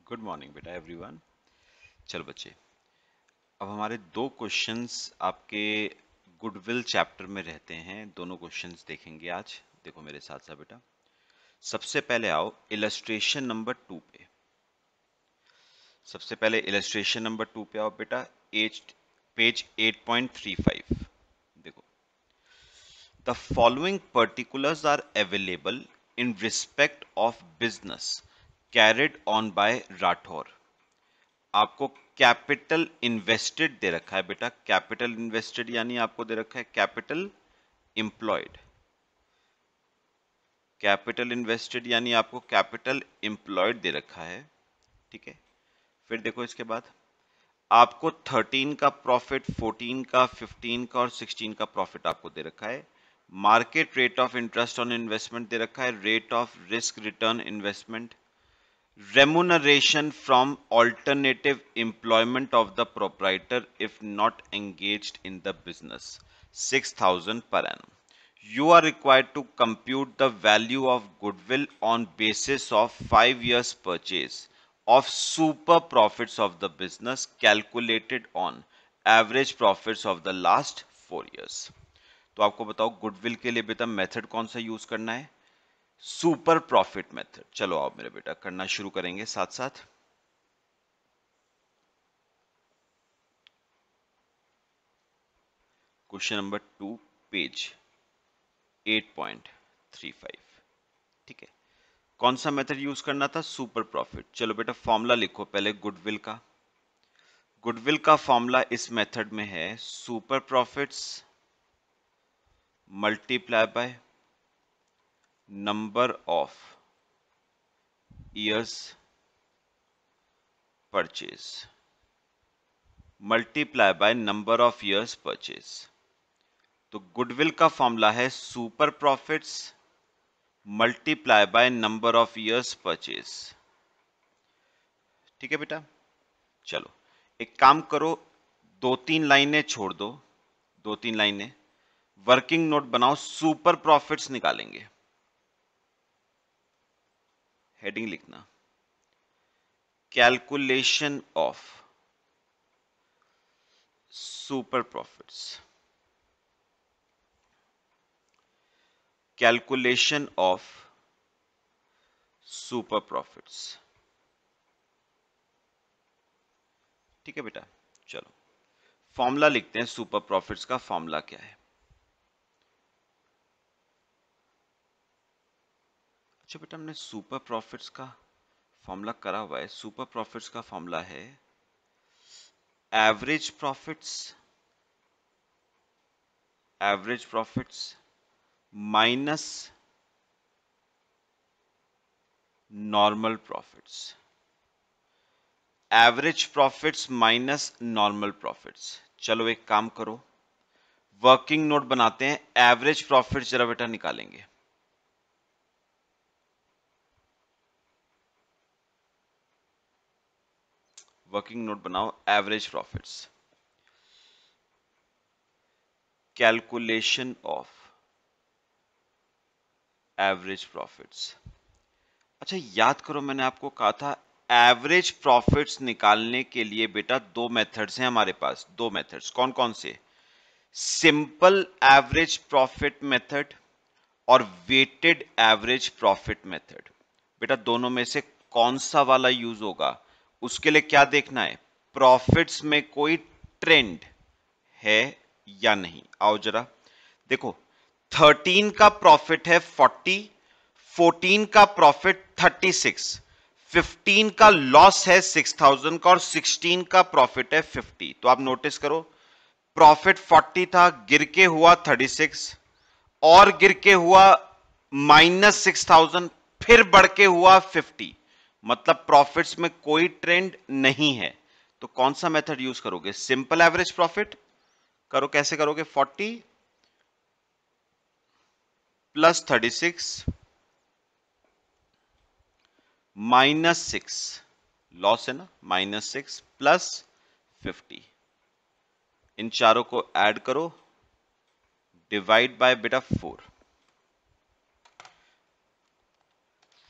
Good morning बेटा everyone. चलो बच्चे, अब हमारे दो क्वेश्चंस आपके गुडविल चैप्टर में रहते हैं। दोनों क्वेश्चंस देखेंगे आज। देखो मेरे साथ साथ बेटा, सबसे पहले आओ इलस्ट्रेशन नंबर 2 पे। सबसे पहले इलस्ट्रेशन नंबर 2 पे आओ बेटा। पेज 8.35। देखो, the following particulars are available in respect of business carried on by Rathore. आपको कैपिटल इन्वेस्टेड दे रखा है बेटा। कैपिटल इन्वेस्टेड यानी आपको दे रखा है कैपिटल इंप्लॉयड। कैपिटल इन्वेस्टेड यानी आपको कैपिटल इंप्लॉयड दे रखा है। ठीक है, फिर देखो इसके बाद आपको 13 का प्रॉफिट, 14 का, 15 का और 16 का प्रॉफिट आपको दे रखा है। Market rate of interest on investment दे रखा है, rate of risk return investment, remuneration from alternative employment of the proprietor if not engaged in the business, 6,000 per annum. You are required to compute the value of goodwill on basis of 5 years purchase of super profits of the business calculated on average profits of the last 4 years. तो आपको बताओ goodwill के लिए बेटा method कौन सा use करना है? Super profit method. चलो आओ मेरे बेटा, करना शुरू करेंगे साथ साथ। Question number 2, page 8.35। ठीक है, कौन सा मेथड यूज करना था? Super profit. चलो बेटा फॉर्मूला लिखो पहले गुडविल का। गुडविल का फॉर्मूला इस मेथड में है super profits multiply by number of years purchase multiply by number of years purchase. तो गुडविल का फॉर्मूला है super profits multiply by number of years purchase. ठीक है बेटा, चलो एक काम करो, 2-3 लाइनें छोड़ दो, 2-3 लाइनें वर्किंग नोट बनाओ, सुपर प्रॉफिट्स निकालेंगे। हेडिंग लिखना calculation of super profits, calculation of super profits. ठीक है बेटा, चलो फॉर्मूला लिखते हैं सुपर प्रॉफिट्स का। फॉर्मूला क्या है? अच्छा बेटा, हमने सुपर प्रॉफिट्स का फॉर्मूला करा हुआ है। सुपर प्रॉफिट्स का फॉर्मूला है average profits, average profits minus normal profits, average profits minus normal profits. चलो एक काम करो, वर्किंग नोट बनाते हैं, एवरेज प्रॉफिट्स जरा बेटा निकालेंगे। वर्किंग नोट बनाओ, average profits, calculation of average profits. अच्छा याद करो, मैंने आपको कहा था एवरेज प्रॉफिट्स निकालने के लिए बेटा दो मेथड्स हैं हमारे पास। दो मेथड्स कौन कौन से? सिंपल एवरेज प्रॉफिट मेथड और वेटेड एवरेज प्रॉफिट मेथड। बेटा दोनों में से कौन सा वाला यूज होगा, उसके लिए क्या देखना है? प्रॉफिट्स में कोई ट्रेंड है या नहीं। आओ जरा देखो, 13 का प्रॉफिट है 40, 14 का प्रॉफिट 36, 15 का लॉस है 6,000 का और 16 का प्रॉफिट है 50। तो आप नोटिस करो, प्रॉफिट 40 था, गिर के हुआ 36 और गिर के हुआ -6,000, फिर बढ़ के हुआ 50। मतलब प्रॉफिट्स में कोई ट्रेंड नहीं है। तो कौन सा मेथड यूज करोगे? सिंपल एवरेज प्रॉफिट करो। कैसे करोगे? 40 प्लस 36 -6, लॉस है ना, -6 प्लस 50, इन चारों को ऐड करो, डिवाइड बाय बेटा 4,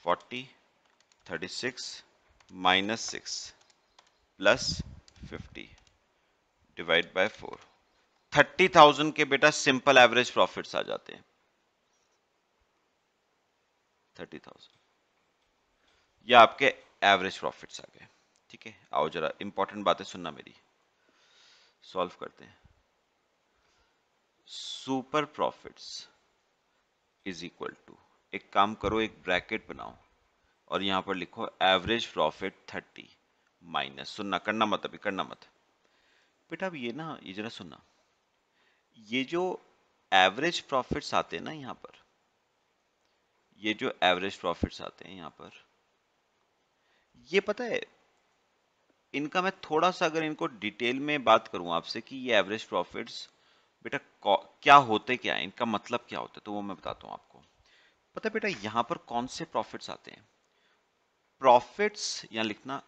40, 36, -6 प्लस 50 डिवाइड बाय 4। 30,000 के बेटा सिंपल एवरेज प्रॉफिट्स आ जाते हैं। 30,000 ये आपके एवरेज प्रॉफिट्स आ गए। ठीक है, आओ जरा इंपॉर्टेंट बातें सुनना मेरी, सॉल्व करते हैं। Super profits is equal to, एक काम करो, एक ब्रैकेट बनाओ और यहां पर लिखो एवरेज प्रॉफिट 30 माइनस, सुनना, करना मत, अभी करना मत बेटा। अब ये ना, ये जरा सुनना, ये जो एवरेज प्रॉफिट्स आते हैं ना यहां पर, ये जो एवरेज प्रॉफिट्स आते हैं यहां पर, ये पता है इनका, मैं थोड़ा सा अगर इनको डिटेल में बात करूं आपसे कि ये एवरेज प्रॉफिट्स बेटा क्या होते, क्या है इनका मतलब, क्या होता है, तो वो मैं बताता हूं आपको। पता है बेटा यहां पर कौन से प्रॉफिट्स आते हैं? प्रॉफिट्स यहां लिखना,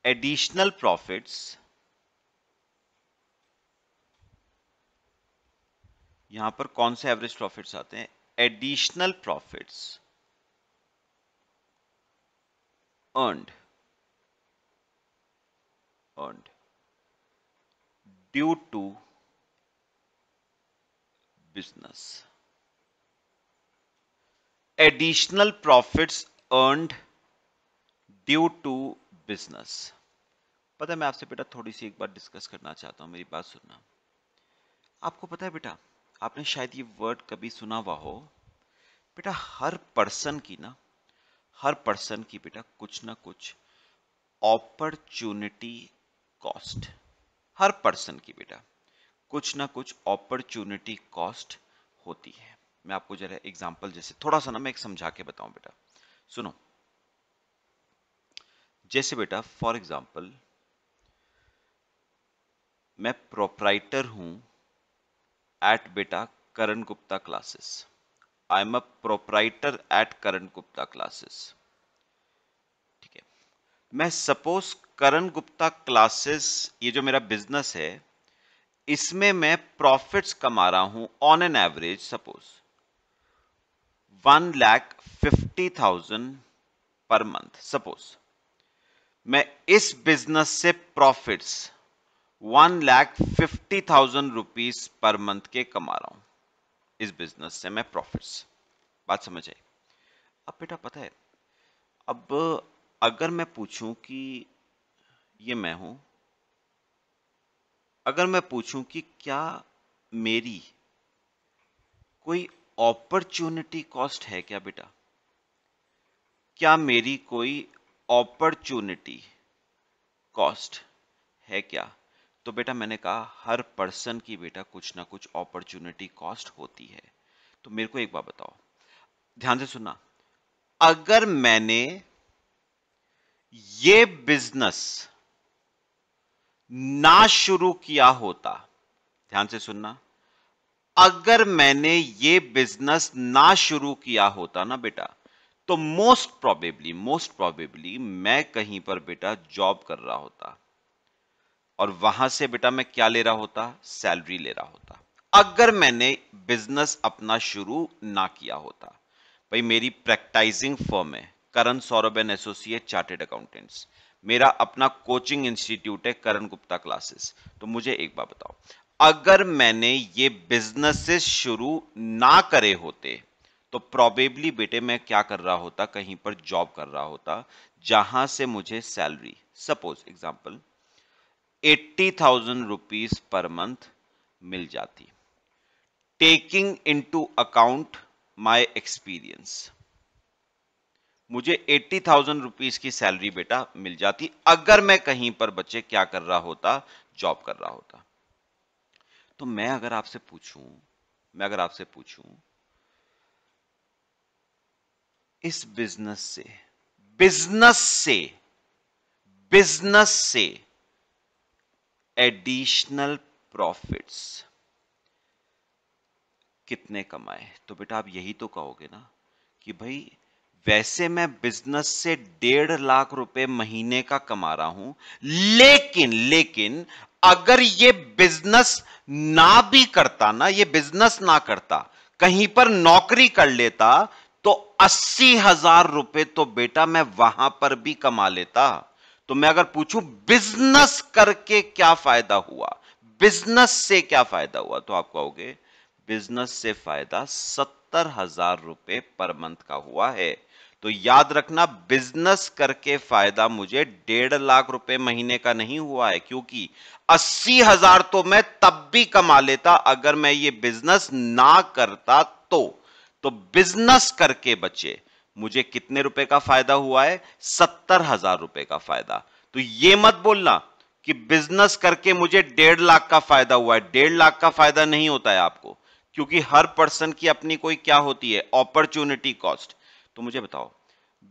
एडिशनल प्रॉफिट्स, यहां पर कौन से एवरेज प्रॉफिट्स आते हैं? Additional profits earned due to business. Additional profits earned due to business. पता है मैं आपसे बेटा थोड़ी सी एक बात डिस्कस करना चाहता हूं, मेरी बात सुनना। आपको पता है बेटा, आपने शायद ये वर्ड कभी सुना हुआ हो बेटा, हर पर्सन की ना, हर पर्सन की बेटा कुछ ना कुछ अपॉर्चुनिटी कॉस्ट, हर पर्सन की बेटा कुछ ना कुछ अपॉर्चुनिटी कॉस्ट होती है। मैं आपको जरा एग्जांपल जैसे थोड़ा सा ना मैं एक समझा के बताऊं बेटा, सुनो। जैसे बेटा फॉर एग्जांपल मैं प्रोप्राइटर हूं एट बेटा Karan Gupta classes, I am a proprietor at Karan Gupta classes. ठीक है, मैं सपोज करण गुप्ता क्लासेस, ये जो मेरा बिजनेस है, इसमें मैं प्रॉफिट्स कमा रहा हूं on an average suppose 1,50,000 per month. Suppose मैं इस बिजनेस से प्रॉफिट्स 1,50,000 रुपीज पर मंथ के कमा रहा हूं, इस बिजनेस से मैं प्रॉफिट्स। बात समझ आई? अब बेटा पता है, अब अगर मैं पूछूं कि ये मैं हूं, अगर मैं पूछूं कि क्या मेरी कोई अपॉर्चुनिटी कॉस्ट है क्या बेटा, क्या मेरी कोई अपॉर्चुनिटी कॉस्ट है क्या? तो बेटा मैंने कहा हर पर्सन की बेटा कुछ ना कुछ अपॉर्चुनिटी कॉस्ट होती है। तो मेरे को एक बात बताओ, ध्यान से सुनना, अगर मैंने ये बिजनेस ना शुरू किया होता, ध्यान से सुनना, अगर मैंने ये बिजनेस ना शुरू किया होता ना बेटा, तो मोस्ट प्रोबेबली मैं कहीं पर बेटा जॉब कर रहा होता और वहां से बेटा मैं क्या ले रहा होता? सैलरी ले रहा होता, अगर मैंने बिजनेस अपना शुरू ना किया होता। भाई मेरी प्रैक्टाइजिंग फर्म है Karan Saurabh and associate chartered accountants, मेरा अपना कोचिंग इंस्टीट्यूट है करण गुप्ता क्लासेस। तो मुझे एक बात बताओ, अगर मैंने ये बिजनेसेस शुरू ना करे होते तो प्रोबेबली बेटे मैं क्या कर रहा होता? कहीं पर जॉब कर रहा होता जहां से मुझे सैलरी सपोज एग्जांपल 80,000 रुपीज पर मंथ मिल जाती, taking into account my experience. मुझे 80,000 रुपीज की सैलरी बेटा मिल जाती अगर मैं कहीं पर बच्चे क्या कर रहा होता? जॉब कर रहा होता। तो मैं अगर आपसे पूछूं इस बिजनेस से एडिशनल प्रॉफिट्स कितने कमाए, तो बेटा आप यही तो कहोगे ना कि भाई वैसे मैं बिजनेस से 1.5 लाख रुपए महीने का कमा रहा हूं, लेकिन अगर ये बिजनेस ना भी करता ना, ये बिजनेस ना करता, कहीं पर नौकरी कर लेता, तो 80,000 रुपए तो बेटा मैं वहां पर भी कमा लेता। तो मैं अगर पूछूं बिजनेस करके क्या फायदा हुआ, बिजनेस से क्या फायदा हुआ, तो आप कहोगे बिजनेस से फायदा 70,000 रुपए पर मंथ का हुआ है। तो याद रखना बिजनेस करके फायदा मुझे 1.5 लाख रुपए महीने का नहीं हुआ है, क्योंकि 80,000 तो मैं तब भी कमा लेता अगर मैं ये बिजनेस ना करता। तो बिजनेस करके बच्चे मुझे कितने रुपए का फायदा हुआ है? 70,000 रुपए का फायदा। तो ये मत बोलना कि बिजनेस करके मुझे 1.5 लाख का फायदा हुआ है। 1.5 लाख का फायदा नहीं होता है आपको, क्योंकि हर पर्सन की अपनी कोई क्या होती है, अपॉर्चुनिटी कॉस्ट। तो मुझे बताओ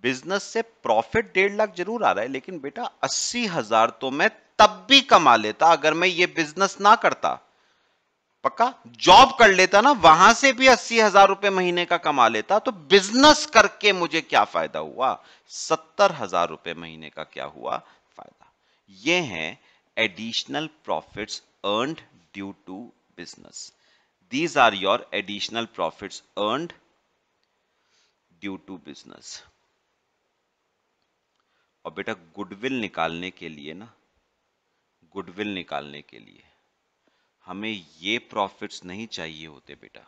बिजनेस से प्रॉफिट 1.5 लाख जरूर आ रहा है, लेकिन बेटा 80,000 तो मैं तब भी कमा लेता अगर मैं ये बिजनेस ना करता। पक्का जॉब कर लेता ना, वहां से भी 80,000 रुपए महीने का कमा लेता। तो बिजनेस करके मुझे क्या फायदा हुआ? 70,000 रुपए महीने का क्या हुआ फायदा। ये है additional profits earned due to business. These are your additional profits earned due to business. और बेटा गुडविल निकालने के लिए ना, गुडविल निकालने के लिए हमें ये प्रॉफिट्स नहीं चाहिए होते बेटा,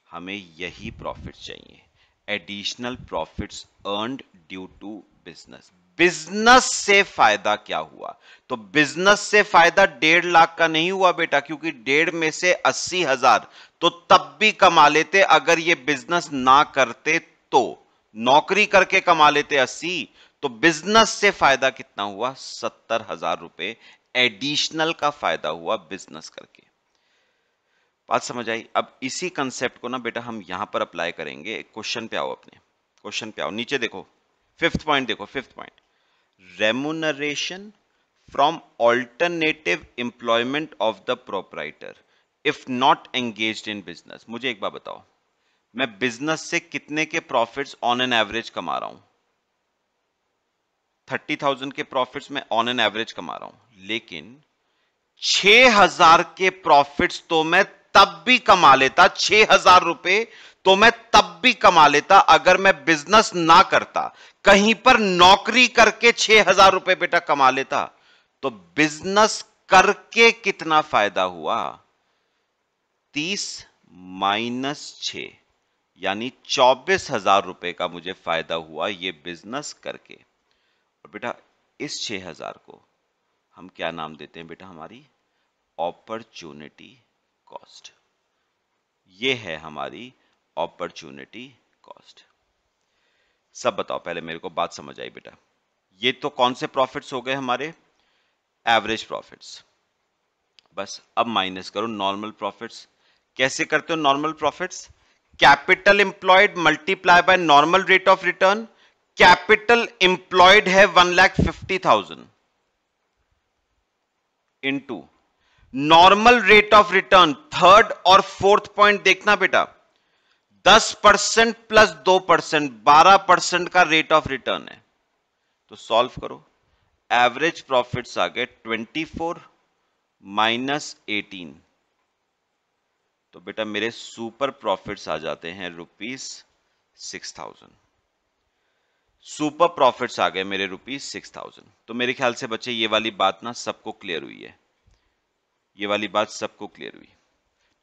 हमें यही प्रॉफिट्स चाहिए, additional profits earned due to business. Business से फायदा क्या हुआ? तो बिजनेस से फायदा 1.5 लाख का नहीं हुआ बेटा, क्योंकि 1.5 में से 80,000 तो तब भी कमा लेते अगर ये बिजनेस ना करते। तो नौकरी करके कमा लेते 80, तो बिजनेस से फायदा कितना हुआ? 70,000 रुपए एडिशनल का फायदा हुआ बिजनेस करके। बात समझ आई? अब इसी कंसेप्ट को ना बेटा हम यहां पर अप्लाई करेंगे। क्वेश्चन पे आओ, अपने क्वेश्चन पे आओ, नीचे देखो, फिफ्थ पॉइंट देखो, fifth point, remuneration from alternative employment of the proprietor if not engaged in business. मुझे एक बार बताओ, मैं बिजनेस से कितने के प्रॉफिट्स ऑन एन एवरेज कमा रहा हूं? 30,000 के प्रॉफिट्स में ऑन एन एवरेज कमा रहा हूं, लेकिन 6,000 के प्रॉफिट्स तो मैं तब भी कमा लेता, 6,000 रुपए तो मैं तब भी कमा लेता अगर मैं बिजनेस ना करता, कहीं पर नौकरी करके 6,000 रुपए बेटा कमा लेता। तो बिजनेस करके कितना फायदा हुआ? 30 माइनस 6, यानी 24,000 रुपए का मुझे फायदा हुआ ये बिजनेस करके। और बेटा इस 6,000 को हम क्या नाम देते हैं बेटा? हमारी अपॉर्चुनिटी कॉस्ट। ये है हमारी अपॉर्चुनिटी कॉस्ट। सब बताओ, पहले मेरे को बात समझ आई बेटा? ये तो कौन से प्रॉफिट्स हो गए हमारे? Average profits. बस अब माइनस करो नॉर्मल प्रॉफिट्स। कैसे करते हो normal profits? Capital employed multiply by normal rate of return. Capital employed है 1,50,000 into normal rate of return. Third और फोर्थ पॉइंट देखना बेटा, 10% प्लस 2%, 12% का रेट ऑफ रिटर्न है। तो सॉल्व करो, एवरेज प्रॉफिट्स आ गए 24 माइनस 18। तो बेटा मेरे सुपर प्रॉफिट्स आ जाते हैं ₹6,000। सुपर प्रॉफिट्स आ गए मेरे ₹6,000। तो मेरे ख्याल से बच्चे ये वाली बात ना सबको क्लियर हुई है, ये वाली बात सबको क्लियर हुई।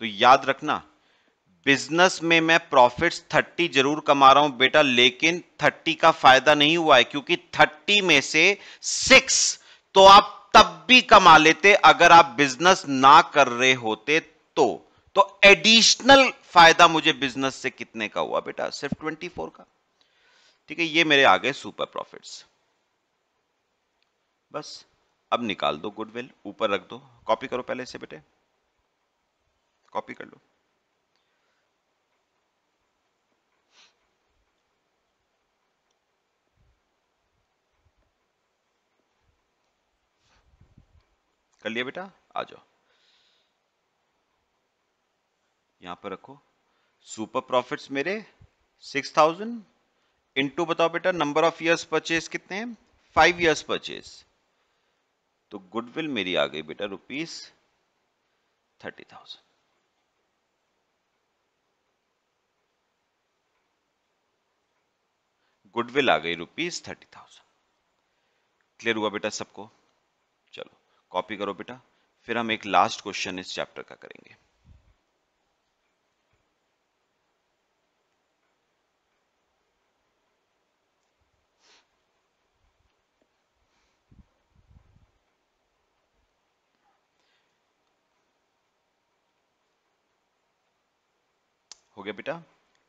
तो याद रखना बिजनेस में मैं प्रॉफिट्स 30 जरूर कमा रहा हूं बेटा, लेकिन 30 का फायदा नहीं हुआ है, क्योंकि 30 में से 6 तो आप तब भी कमा लेते अगर आप बिजनेस ना कर रहे होते। तो एडिशनल फायदा मुझे बिजनेस से कितने का हुआ बेटा? सिर्फ 24 का। ठीक है, ये मेरे आ गए सुपर प्रॉफिट्स। बस अब निकाल दो गुडविल, ऊपर रख दो, कॉपी करो पहले से बेटे, कॉपी कर लो। कर लिया बेटा? आ जाओ, यहां पर रखो। सुपर प्रॉफिट्स मेरे 6,000 इनटू बताओ बेटा नंबर ऑफ इयर्स परचेज कितने हैं? 5 इयर्स परचेज। तो गुडविल मेरी आ गई बेटा ₹30,000। गुडविल आ गई ₹30,000। क्लियर हुआ बेटा सबको? चलो कॉपी करो बेटा, फिर हम एक लास्ट क्वेश्चन इस चैप्टर का करेंगे। हो गया बेटा?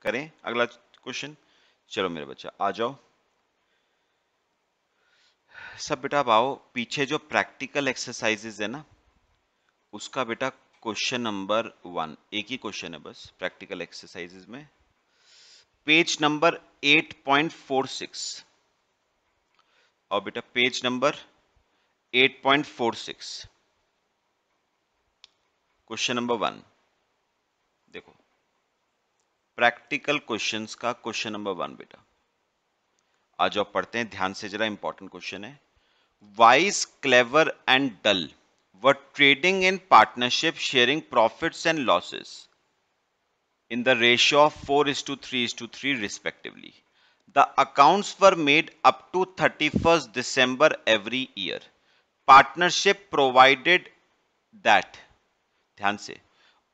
करें अगला क्वेश्चन? चलो मेरे बच्चा आ जाओ सब बेटा। अब आओ पीछे जो प्रैक्टिकल एक्सरसाइजेज है ना, उसका बेटा क्वेश्चन नंबर 1, एक ही क्वेश्चन है बस प्रैक्टिकल एक्सरसाइजेज में, पेज नंबर 8.46। और बेटा पेज नंबर 8.46, क्वेश्चन नंबर 1 देखो, प्रैक्टिकल क्वेश्चंस का क्वेश्चन नंबर 1 बेटा। आज आप पढ़ते हैं ध्यान से जरा, इंपॉर्टेंट क्वेश्चन है। Wise, clever and dull were trading in partnership, sharing profits and losses in the ratio of 4:3:3 respectively. The accounts were made up to 31st December every year. Partnership provided that, ध्यान से,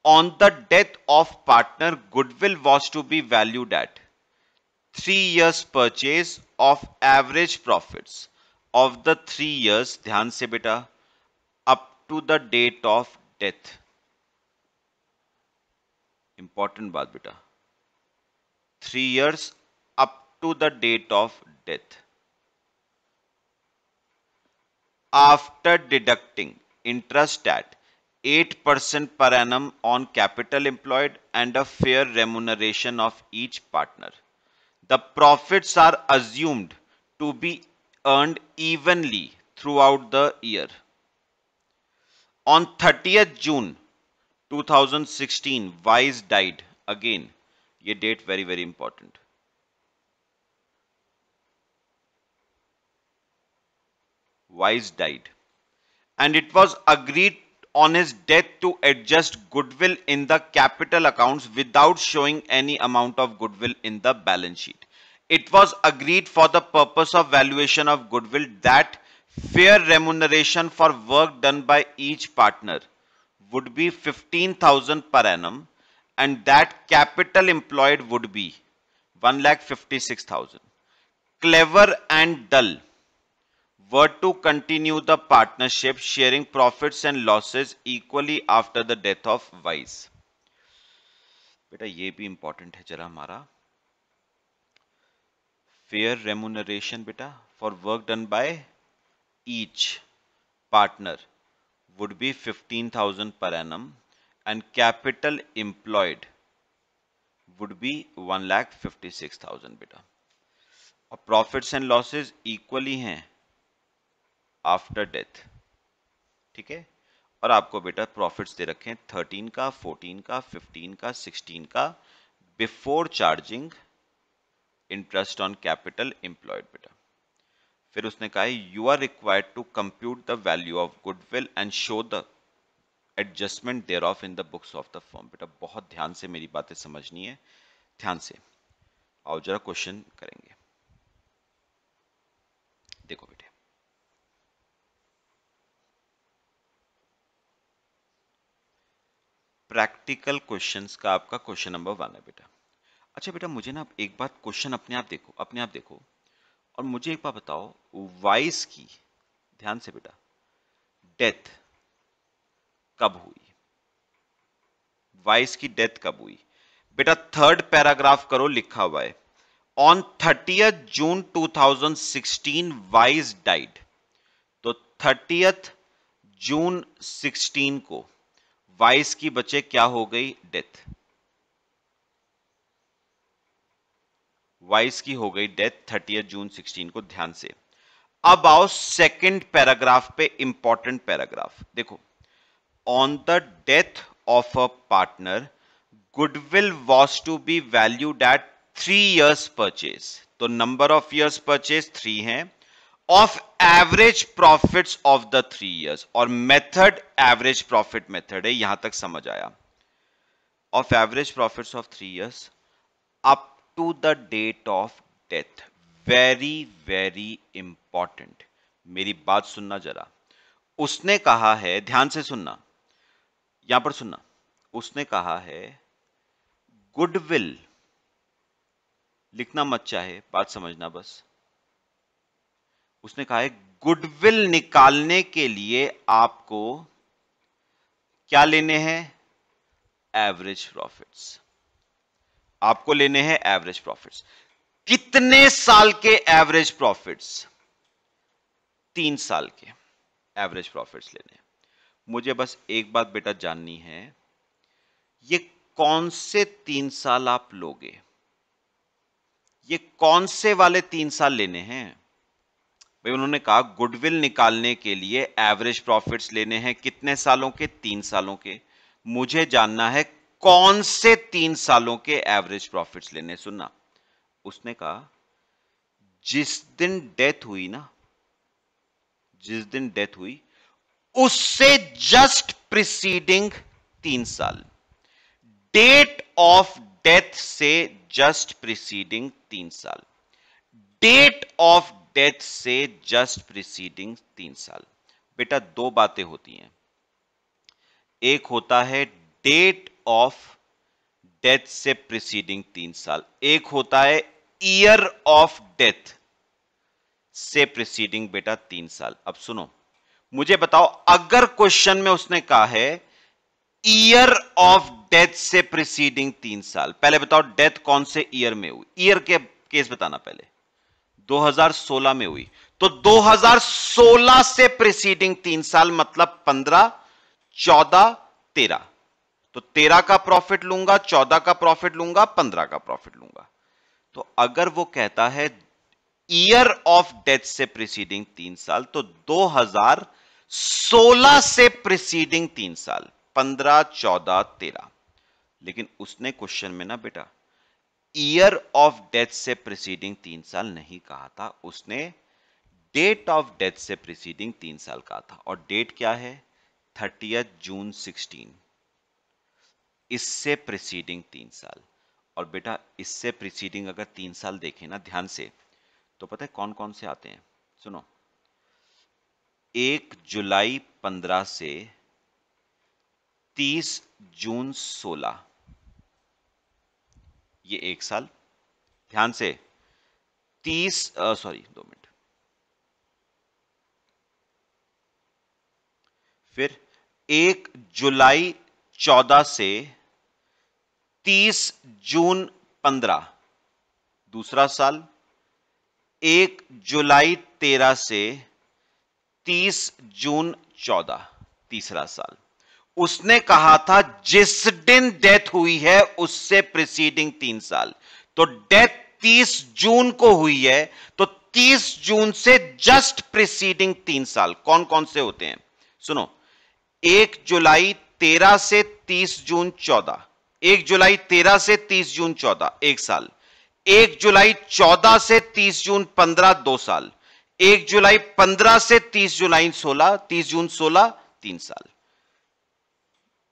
on the death of partner, goodwill was to be valued at 3 years purchase of average profits of the 3 years, ध्यान से बेटा, up to the date of death. Important बात बेटा, 3 years up to the date of death. After deducting interest at 8% per annum on capital employed and a fair remuneration of each partner, the profits are assumed to be earned evenly throughout the year. On 30th June 2016, Wise died. Again, ये date very very important. Wise died, and it was agreed on his death to adjust goodwill in the capital accounts without showing any amount of goodwill in the balance sheet. It was agreed for the purpose of valuation of goodwill that fair remuneration for work done by each partner would be 15,000 per annum and that capital employed would be 1,56,000. Clever and dull were to continue the partnership, sharing profits and losses equally after the death of Wise. बेटा ये भी important है जरा हमारा, fair remuneration बेटा for work done by each partner would be 15,000 per annum and capital employed would be 1,56,000 बेटा। और profits and losses equally हैं आफ्टर डेथ, ठीक है। और आपको बेटा प्रॉफिट्स दे रखे हैं 13 का, 14 का, 15 का, 16 का, before charging interest on capital employed बेटा। फिर उसने कहा you are required to compute the value of goodwill and show the adjustment thereof in the books of the firm. बेटा बहुत ध्यान से मेरी बातें समझनी है, ध्यान से आओ जरा क्वेश्चन करेंगे। देखो बेटे, प्रैक्टिकल क्वेश्चंस का आपका क्वेश्चन नंबर 1 है बेटा। अच्छा बेटा मुझे ना एक बात, क्वेश्चन अपने आप देखो, अपने आप देखो, और मुझे एक बात बताओ, वाइस की, ध्यान से बेटा, डेथ कब हुई? वाइस की डेथ कब हुई बेटा? थर्ड पैराग्राफ करो, लिखा हुआ है on 30th June 2016 vice died. तो 30th June 16 को वाइस की बच्चे क्या हो गई? डेथ। वाइस की हो गई डेथ 30th June 16 को, ध्यान से। अब आओ सेकंड पैराग्राफ पे, इंपॉर्टेंट पैराग्राफ देखो, on the death of a partner goodwill was to be valued at 3 years purchase. तो नंबर ऑफ ईयर्स परचेज 3 हैं, of average profits of the 3 years, और मेथड एवरेज प्रॉफिट मेथड है, यहां तक समझ आया। Of average profits of 3 years up to the date of death, very very important, मेरी बात सुनना जरा। उसने कहा है, ध्यान से सुनना, यहां पर सुनना, उसने कहा है गुडविल, लिखना मत चाहे, बात समझना बस। उसने कहा है गुडविल निकालने के लिए आपको क्या लेने हैं? Average profits. आपको लेने हैं एवरेज प्रॉफिट्स। कितने साल के एवरेज प्रॉफिट्स? 3 साल के एवरेज प्रॉफिट्स लेने हैं। मुझे बस एक बात बेटा जाननी है, ये कौन से 3 साल आप लोगे? ये कौन से वाले 3 साल लेने हैं भाई? उन्होंने कहा गुडविल निकालने के लिए एवरेज प्रॉफिट्स लेने हैं, कितने सालों के? 3 सालों के। मुझे जानना है कौन से 3 सालों के एवरेज प्रॉफिट्स लेने। सुनना, उसने कहा जिस दिन डेथ हुई ना, जिस दिन डेथ हुई उससे जस्ट प्रिसीडिंग 3 साल, डेट ऑफ डेथ से जस्ट प्रिसीडिंग 3 साल, डेट ऑफ डेथ से जस्ट प्रिसीडिंग 3 साल। बेटा दो बातें होती हैं, एक होता है डेट ऑफ डेथ से प्रिसीडिंग 3 साल, एक होता है ईयर ऑफ डेथ से प्रिसीडिंग बेटा 3 साल। अब सुनो, मुझे बताओ, अगर क्वेश्चन में उसने कहा है ईयर ऑफ डेथ से प्रिसीडिंग 3 साल, पहले बताओ डेथ कौन से ईयर में हुई? ईयर के केस बताना पहले। 2016 में हुई, तो 2016 से प्रिसीडिंग 3 साल मतलब 15, 14, 13। तो 13 का प्रॉफिट लूंगा, 14 का प्रॉफिट लूंगा, 15 का प्रॉफिट लूंगा। तो अगर वो कहता है ईयर ऑफ डेथ से प्रिसीडिंग 3 साल, तो 2016 से प्रिसीडिंग 3 साल, 15, 14, 13। लेकिन उसने क्वेश्चन में ना बेटा ईयर ऑफ डेथ से प्रिसीडिंग 3 साल नहीं कहा था, उसने डेट ऑफ डेथ से प्रिसीडिंग 3 साल कहा था। और डेट क्या है? 30 जून 16। इससे प्रिसीडिंग 3 साल। और बेटा इससे प्रिसीडिंग अगर 3 साल देखें ना ध्यान से, तो पता है कौन कौन से आते हैं? सुनो, 1 जुलाई 15 से 30 जून 16, ये 1 साल। ध्यान से 2 मिनट। फिर 1 जुलाई 14 से 30 जून 15, दूसरा साल। 1 जुलाई 13 से 30 जून 14, तीसरा साल। उसने कहा था जिस दिन डेथ हुई है उससे प्रिसीडिंग 3 साल, तो डेथ 30 जून को हुई है, तो 30 जून से जस्ट प्रिसीडिंग 3 साल कौन कौन से होते हैं? सुनो, 1 जुलाई 13 से 30 जून 14, 1 जुलाई 13 से 30 जून 14, 1 साल। 1 जुलाई 14 से 30 जून 15, 2 साल। 1 जुलाई 15 से 30 जुलाई 16, 30 जून 16, 3 साल।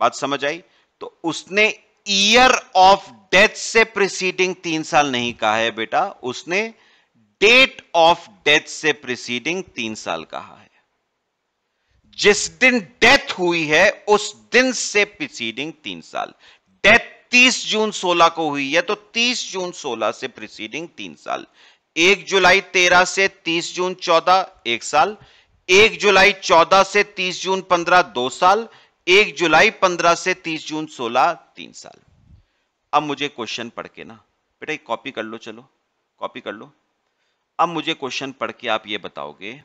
बात समझ आई? तो उसने ईयर ऑफ डेथ से प्रिसीडिंग 3 साल नहीं कहा है बेटा, उसने डेट ऑफ डेथ से प्रिसीडिंग 3 साल कहा है। जिस दिन डेथ हुई है उस दिन से प्रिसीडिंग 3 साल। डेथ 30 जून 16 को हुई है, तो 30 जून 16 से प्रिसीडिंग 3 साल। 1 जुलाई 13 से 30 जून 14, 1 साल। 1 जुलाई 14 से 30 जून 15, 2 साल। 1 जुलाई 15 से 30 जून 16, 3 साल। अब मुझे क्वेश्चन पढ़ के ना बेटा, एक कॉपी कर लो, चलो कॉपी कर लो। अब मुझे क्वेश्चन पढ़ के आप ये बताओगे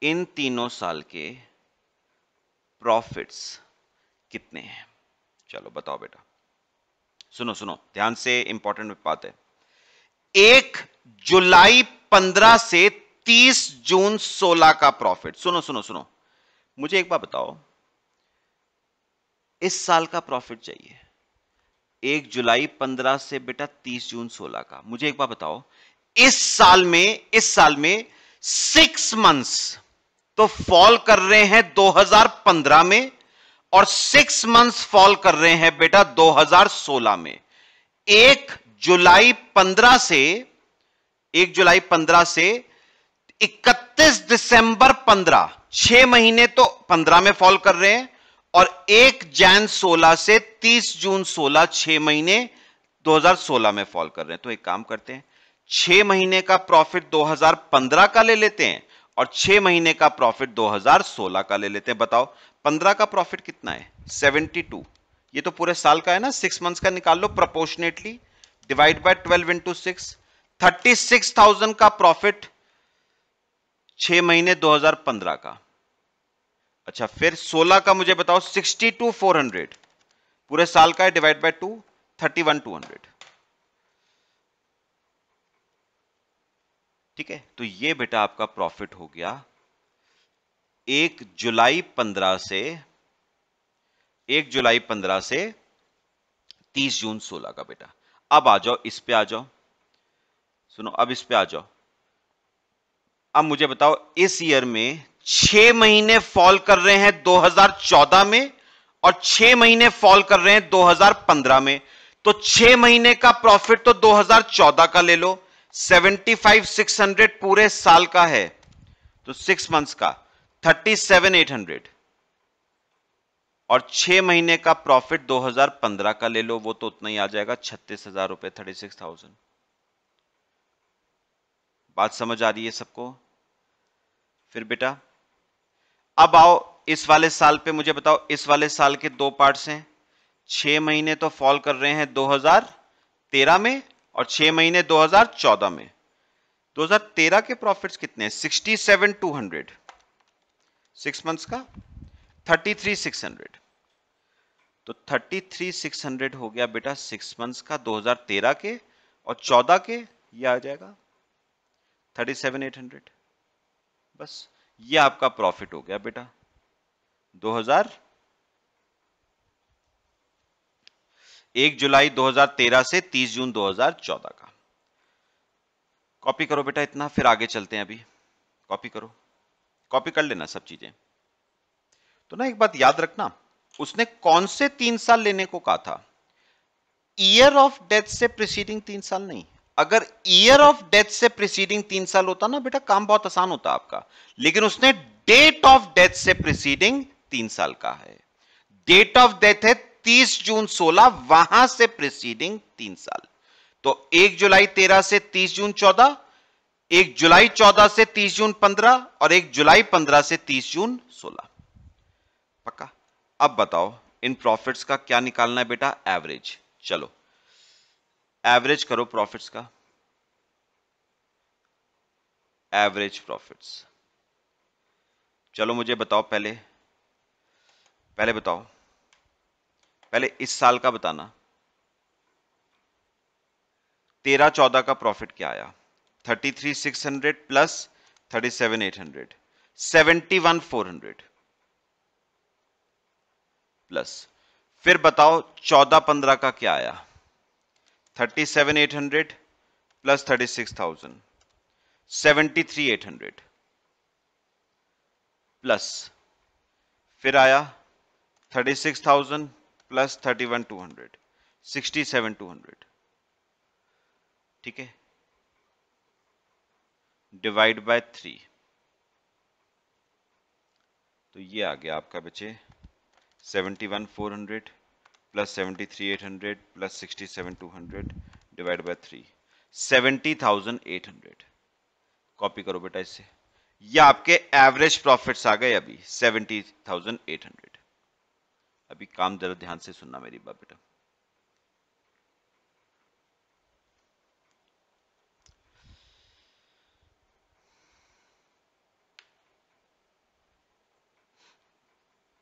इन तीनों साल के प्रॉफिट्स कितने हैं? चलो बताओ बेटा। सुनो सुनो ध्यान से, इंपॉर्टेंट बात है। 1 जुलाई 15 से 30 जून 16 का प्रॉफिट। सुनो सुनो सुनो, मुझे एक बात बताओ, इस साल का प्रॉफिट चाहिए 1 जुलाई 15 से बेटा 30 जून 16 का। मुझे एक बात बताओ, इस साल में 6 मंथ्स तो फॉल कर रहे हैं 2015 में, और 6 मंथ्स फॉल कर रहे हैं बेटा 2016 में। 1 जुलाई 15 से 1 जुलाई 15 से 31 दिसंबर 15, 6 महीने तो 15 में फॉल कर रहे हैं, और 1 जैन 16 से 30 जून 16, 6 महीने 2016 में फॉल कर रहे हैं। तो एक काम करते हैं, 6 महीने का प्रॉफिट 2015 का ले लेते हैं और 6 महीने का प्रॉफिट 2016 का ले लेते हैं। बताओ 15 का प्रॉफिट कितना है? 72। ये तो पूरे साल का है ना, 6 मंथ्स का निकाल लो प्रोपोर्शनेटली, डिवाइड बाय 12 इंटू 6, 36,000 का प्रॉफिट 6 महीने 2015 का। अच्छा फिर 16 का मुझे बताओ, 62,400 पूरे साल का है, डिवाइड बाय 2, 31,200। ठीक है, तो ये बेटा आपका प्रॉफिट हो गया 1 जुलाई 15 से 30 जून 16 का। बेटा अब आ जाओ, इस पे आ जाओ, सुनो अब इस पे आ जाओ। अब मुझे बताओ इस ईयर में 6 महीने फॉल कर रहे हैं 2014 में और 6 महीने फॉल कर रहे हैं 2015 में, तो 6 महीने का प्रॉफिट तो 2014 का ले लो, 75,600 पूरे साल का है, तो 6 मंथ्स का 37,800, और 6 महीने का प्रॉफिट 2015 का ले लो, वो तो उतना ही आ जाएगा 36,000 रुपए, 36,000। बात समझ आ रही है सबको? फिर बेटा अब आओ इस वाले साल पे, मुझे बताओ इस वाले साल के दो पार्ट्स हैं, 6 महीने तो फॉल कर रहे हैं 2013 में और 6 महीने 2014 में। 2013 के प्रॉफिट्स कितने हैं? 67,200, 6 मंथ्स का 33,600, तो 33,600 हो गया बेटा 6 मंथ्स का 2013 के, और 14 के ये आ जाएगा 37,800। बस ये आपका प्रॉफिट हो गया बेटा 1 जुलाई 2013 से 30 जून 2014 का। कॉपी करो बेटा इतना, फिर आगे चलते हैं। अभी कॉपी करो, कॉपी कर लेना सब चीजें। तो ना एक बात याद रखना, उसने कौन से 3 साल लेने को कहा था? ईयर ऑफ डेथ से प्रीसीडिंग 3 साल नहीं। अगर ईयर ऑफ डेथ से प्रीसीडिंग 3 साल होता ना बेटा, काम बहुत आसान होता आपका, लेकिन उसने डेट ऑफ डेथ से प्रीसीडिंग 3 साल का है। डेट ऑफ डेथ है 30 जून 16, वहां से प्रीसीडिंग 3 साल। तो 1 जुलाई 13 से 30 जून 14, 1 जुलाई 14 से 30 जून 15, और 1 जुलाई 15 से 30 जून 16। पक्का? अब बताओ इन प्रॉफिट्स का क्या निकालना है बेटा? एवरेज। चलो एवरेज करो प्रॉफिट्स का, एवरेज प्रॉफिट्स। चलो मुझे बताओ, पहले बताओ, पहले इस साल का बताना। 13-14 का प्रॉफिट क्या आया? 33,600 प्लस 37,800, 71,400 प्लस। फिर बताओ 14-15 का क्या आया? 37,800 प्लस 36,000, 73,800 प्लस। फिर आया 36,000 प्लस 31,200, 67,200। ठीक है, डिवाइड बाय 3, तो ये आ गया आपका बच्चे 71,400 plus 73,800 plus 67,200 divide by 3, 70,800। Copy करो बेटा इससे, ये आपके एवरेज प्रॉफिट्स आ गए अभी 70,800। अभी काम जरा ध्यान से सुनना मेरी बात बेटा।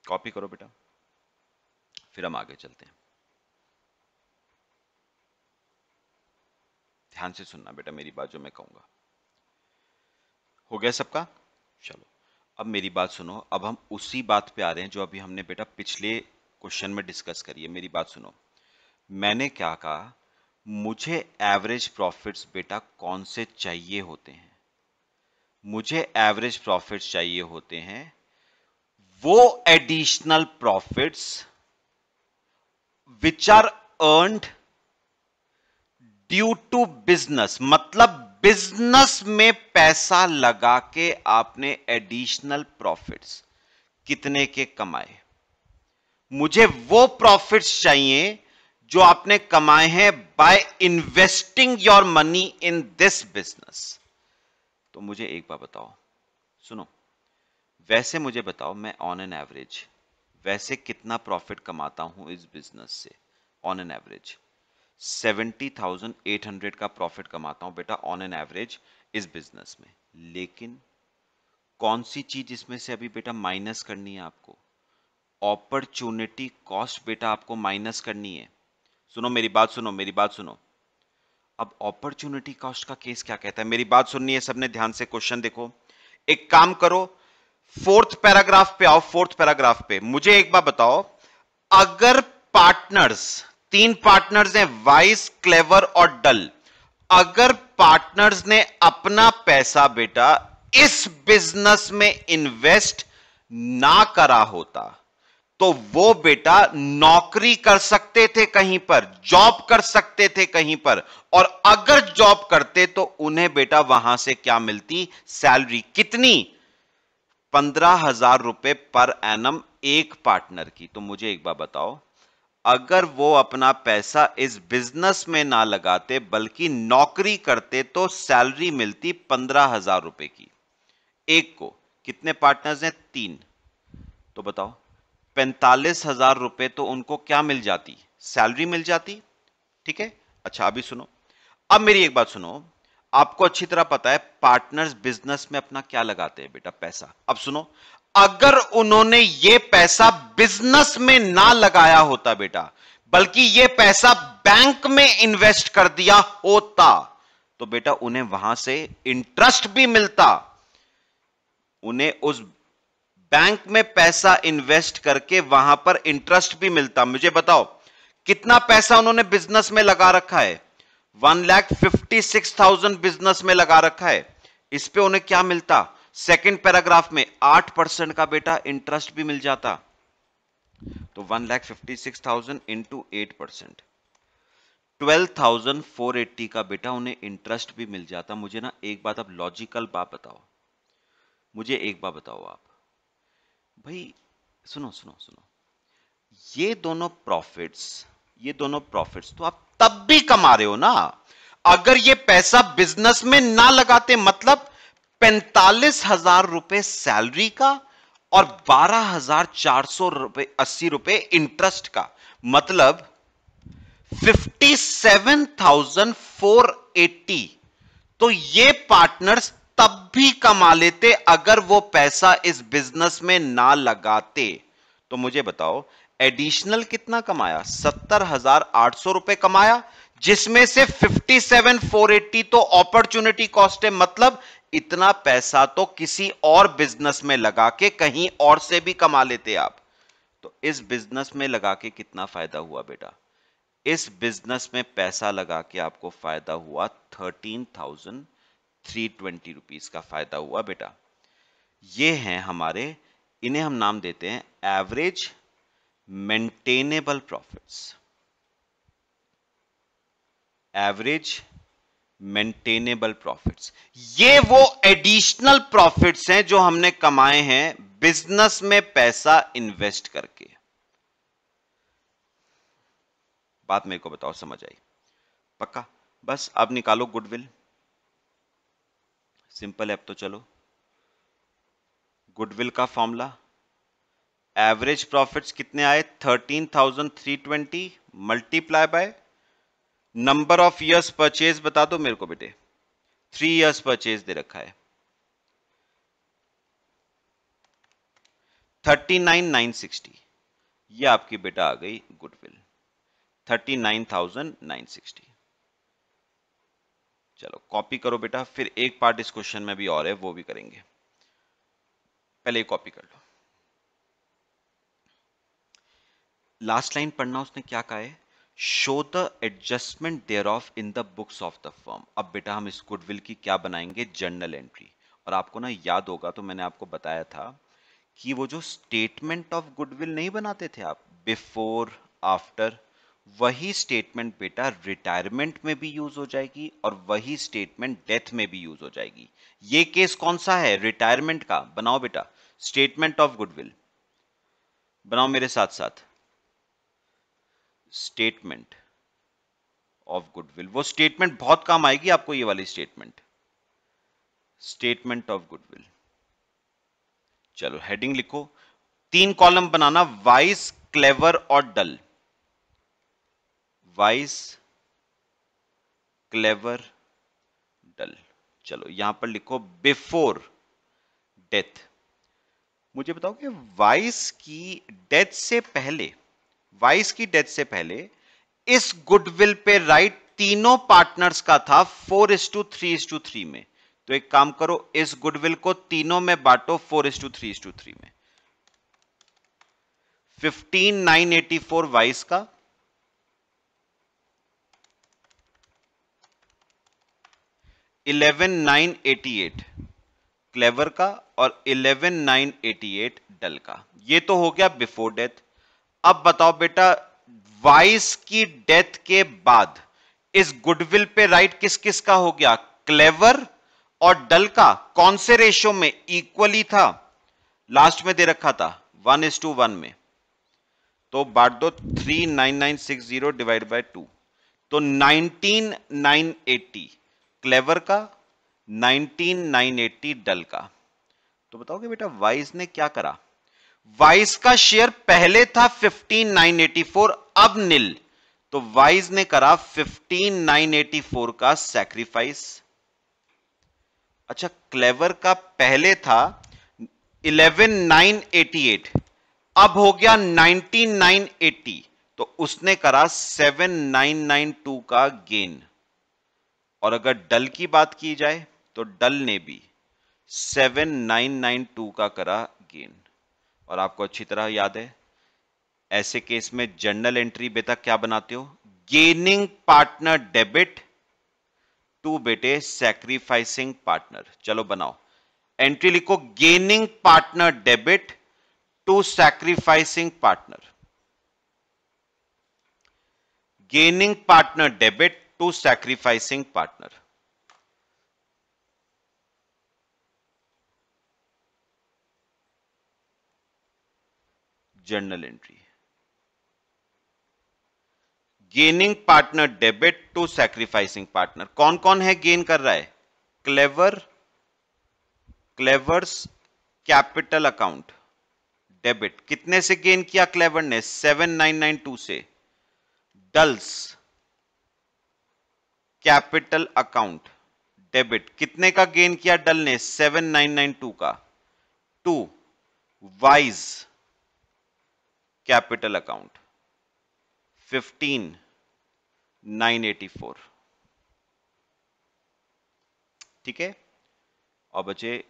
कॉपी करो बेटा, फिर हम आगे चलते हैं। ध्यान से सुनना बेटा मेरी बात जो मैं कहूंगा। हो गया सबका? चलो अब मेरी बात सुनो, अब हम उसी बात पे आ रहे हैं जो अभी हमने बेटा पिछले क्वेश्चन में डिस्कस करी है। मेरी बात सुनो, मैंने क्या कहा? मुझे एवरेज प्रॉफिट्स बेटा कौन से चाहिए होते हैं? मुझे एवरेज प्रॉफिट्स चाहिए होते हैं वो additional profits which are earned due to business, मतलब बिजनेस में पैसा लगा के आपने एडिशनल प्रॉफिट्स कितने के कमाए, मुझे वो प्रॉफिट्स चाहिए जो आपने कमाए हैं by investing your money in this business. तो मुझे एक बात बताओ, सुनो, वैसे मुझे बताओ मैं ऑन एन एवरेज वैसे कितना प्रॉफिट कमाता हूं इस बिजनेस से। ऑन एन एवरेज 70,800 का प्रॉफिट कमाता हूं बेटा ऑन एन एवरेज इस बिजनेस में। लेकिन कौन सी चीज इसमें से अभी बेटा माइनस करनी है आपको? अपॉर्चुनिटी कॉस्ट बेटा आपको माइनस करनी है। सुनो मेरी बात, सुनो मेरी बात सुनो। अब अपॉर्चुनिटी कॉस्ट का केस क्या कहता है, मेरी बात सुननी है सबने ध्यान से, क्वेश्चन देखो। एक काम करो, फोर्थ पैराग्राफ पे आओ, फोर्थ पैराग्राफ पे मुझे एक बात बताओ, अगर पार्टनर्स, तीन पार्टनर्स हैं, वाइस, क्लेवर और डल, अगर पार्टनर्स ने अपना पैसा बेटा इस बिजनेस में इन्वेस्ट ना करा होता तो वो बेटा नौकरी कर सकते थे कहीं पर, जॉब कर सकते थे कहीं पर, और अगर जॉब करते तो उन्हें बेटा वहां से क्या मिलती? सैलरी। कितनी? 15,000 रुपए पर एनम एक पार्टनर की। तो मुझे एक बात बताओ, अगर वो अपना पैसा इस बिजनेस में ना लगाते बल्कि नौकरी करते तो सैलरी मिलती 15,000 रुपए की एक को। कितने पार्टनर्स हैं? तीन। तो बताओ 45,000 रुपए तो उनको क्या मिल जाती? सैलरी मिल जाती। ठीक है, अच्छा अभी सुनो, अब मेरी एक बात सुनो, आपको अच्छी तरह पता है पार्टनर्स बिजनेस में अपना क्या लगाते हैं बेटा? पैसा। अब सुनो, अगर उन्होंने ये पैसा बिजनेस में ना लगाया होता बेटा, बल्कि ये पैसा बैंक में इन्वेस्ट कर दिया होता, तो बेटा उन्हें वहां से इंटरेस्ट भी मिलता, उन्हें उस बैंक में पैसा इन्वेस्ट करके वहां पर इंटरेस्ट भी मिलता। मुझे बताओ कितना पैसा उन्होंने बिजनेस में लगा रखा है? 1,56,000 बिजनेस में लगा रखा है। इस पे उन्हें क्या मिलता? सेकंड पैराग्राफ में 8% का बेटा इंटरेस्ट भी मिल जाता। तो 1,56,000 इंटू 8%, 12,480 का बेटा उन्हें इंटरेस्ट भी मिल जाता। मुझे ना एक बात, अब लॉजिकल बात बताओ, मुझे एक बात बताओ आप भाई, सुनो सुनो सुनो, ये दोनों प्रॉफिट्स तो आप तब भी कमा रहे हो ना, अगर ये पैसा बिजनेस में ना लगाते। मतलब 45,000 रुपए सैलरी का और 12,400 रुपए 80 रुपए इंटरेस्ट का, मतलब 57,480। तो ये पार्टनर्स तब भी कमा लेते अगर वो पैसा इस बिजनेस में ना लगाते। तो मुझे बताओ एडिशनल कितना कमाया? 70,800 रुपए कमाया, जिसमें से 57,480 तो अपॉर्चुनिटी कॉस्ट है। मतलब इतना पैसा तो किसी और बिजनेस में लगा के कहीं और से भी कमा लेते आप। तो इस बिजनेस में लगा के कितना फायदा हुआ बेटा? इस बिजनेस में पैसा लगा के आपको फायदा हुआ 13,320 रुपीज का फायदा हुआ बेटा। ये हैं हमारे, इन्हें हम नाम देते हैं average maintainable profits. Average maintainable profits, ये वो एडिशनल प्रॉफिट्स हैं जो हमने कमाए हैं बिजनेस में पैसा इन्वेस्ट करके। बात मेरे को बताओ, समझ आई? पक्का? बस अब निकालो गुडविल। सिंपल है अब तो। चलो, गुडविल का फॉर्मूला, एवरेज प्रॉफिट्स कितने आए? 13,320 multiply by number of years purchase. बता दो मेरे को बेटे, 3 ईयर्स परचेज दे रखा है, 39,960। ये आपकी बेटा आ गई गुडविल, 39,960। चलो कॉपी करो बेटा, फिर एक पार्ट इस क्वेश्चन में भी और है, वो भी करेंगे। पहले ही कॉपी कर लो। लास्ट लाइन पढ़ना, उसने क्या कहा है? Show the adjustment thereof in the books of the firm. अब बेटा हम इस गुडविल की क्या बनाएंगे? Journal entry. और आपको ना याद होगा तो मैंने आपको बताया था कि वो जो स्टेटमेंट ऑफ गुडविल नहीं बनाते थे आप, बिफोर आफ्टर, वही स्टेटमेंट बेटा रिटायरमेंट में भी यूज हो जाएगी और वही स्टेटमेंट डेथ में भी यूज हो जाएगी। ये केस कौन सा है? रिटायरमेंट का। बनाओ बेटा स्टेटमेंट ऑफ गुडविल, बनाओ मेरे साथ साथ स्टेटमेंट ऑफ गुडविल। वो स्टेटमेंट बहुत काम आएगी आपको, ये वाली स्टेटमेंट, स्टेटमेंट ऑफ गुडविल। चलो हेडिंग लिखो, 3 कॉलम बनाना, वाइस, क्लेवर और डल। वाइस, क्लेवर, डल। चलो यहां पर लिखो बिफोर डेथ। मुझे बताओ कि वाइस की डेथ से पहले, वाइस की डेथ से पहले इस गुडविल पे राइट तीनों पार्टनर्स का था 4:3:3 में। तो एक काम करो, इस गुडविल को तीनों में बांटो 4:3:3 में। 15,984 वाइस का, 11,988 क्लेवर का और 11,988 डल का। ये तो हो गया बिफोर डेथ। अब बताओ बेटा, वाइस की डेथ के बाद इस गुडविल पे राइट किस किस का हो गया? क्लेवर और डल का। कौन से रेशियो में? इक्वली था, लास्ट में दे रखा था 1:1 में। तो बांट दो 39960 डिवाइड बाय 2, तो 19,980 क्लेवर का, 19,980 डल का। तो बताओगे बेटा वाइस ने क्या करा? वाइस का शेयर पहले था 15,984, अब नील, तो वाइस ने करा 15,984 का सैक्रिफाइस। अच्छा, क्लेवर का पहले था 11,988, अब हो गया 19,980, तो उसने करा 7,992 का गेन। और अगर डल की बात की जाए तो डल ने भी 7,992 का करा गेन। और आपको अच्छी तरह याद है, ऐसे केस में जर्नल एंट्री बेटा क्या बनाते हो? गेनिंग पार्टनर डेबिट टू बेटे सैक्रिफाइसिंग पार्टनर। चलो बनाओ, एंट्री लिखो, gaining partner debit to sacrificing partner. Gaining partner debit to sacrificing partner. Journal entry, gaining partner debit to sacrificing partner. कौन कौन है गेन कर रहा है? Clever, clever's capital account debit, कितने से गेन किया क्लेवर ने? 7,992 से। डल्स कैपिटल अकाउंट डेबिट, कितने का गेन किया डल ने? 7,992 का। To Y's capital account 15,984। ठीक है, और बचे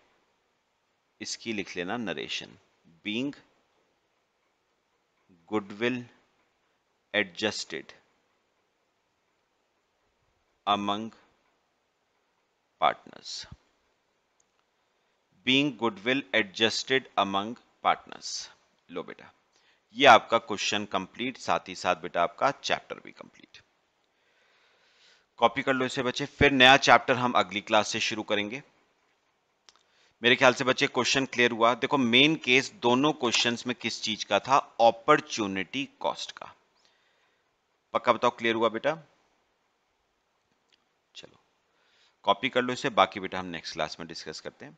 इसकी लिख लेना narration, being goodwill adjusted among partners. Being goodwill adjusted among partners. लो बेटा, ये आपका क्वेश्चन कंप्लीट, साथ ही साथ बेटा आपका चैप्टर भी कंप्लीट। कॉपी कर लो इसे बच्चे, फिर नया चैप्टर हम अगली क्लास से शुरू करेंगे। मेरे ख्याल से बच्चे क्वेश्चन क्लियर हुआ। देखो मेन केस दोनों क्वेश्चंस में किस चीज का था? अपॉर्चुनिटी कॉस्ट का। पक्का बताओ क्लियर हुआ बेटा? चलो कॉपी कर लो इसे, बाकी बेटा हम नेक्स्ट क्लास में डिस्कस करते हैं।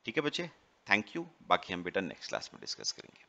ठीक है बच्चे, थैंक यू। बाकी हम बेटा नेक्स्ट क्लास में डिस्कस करेंगे।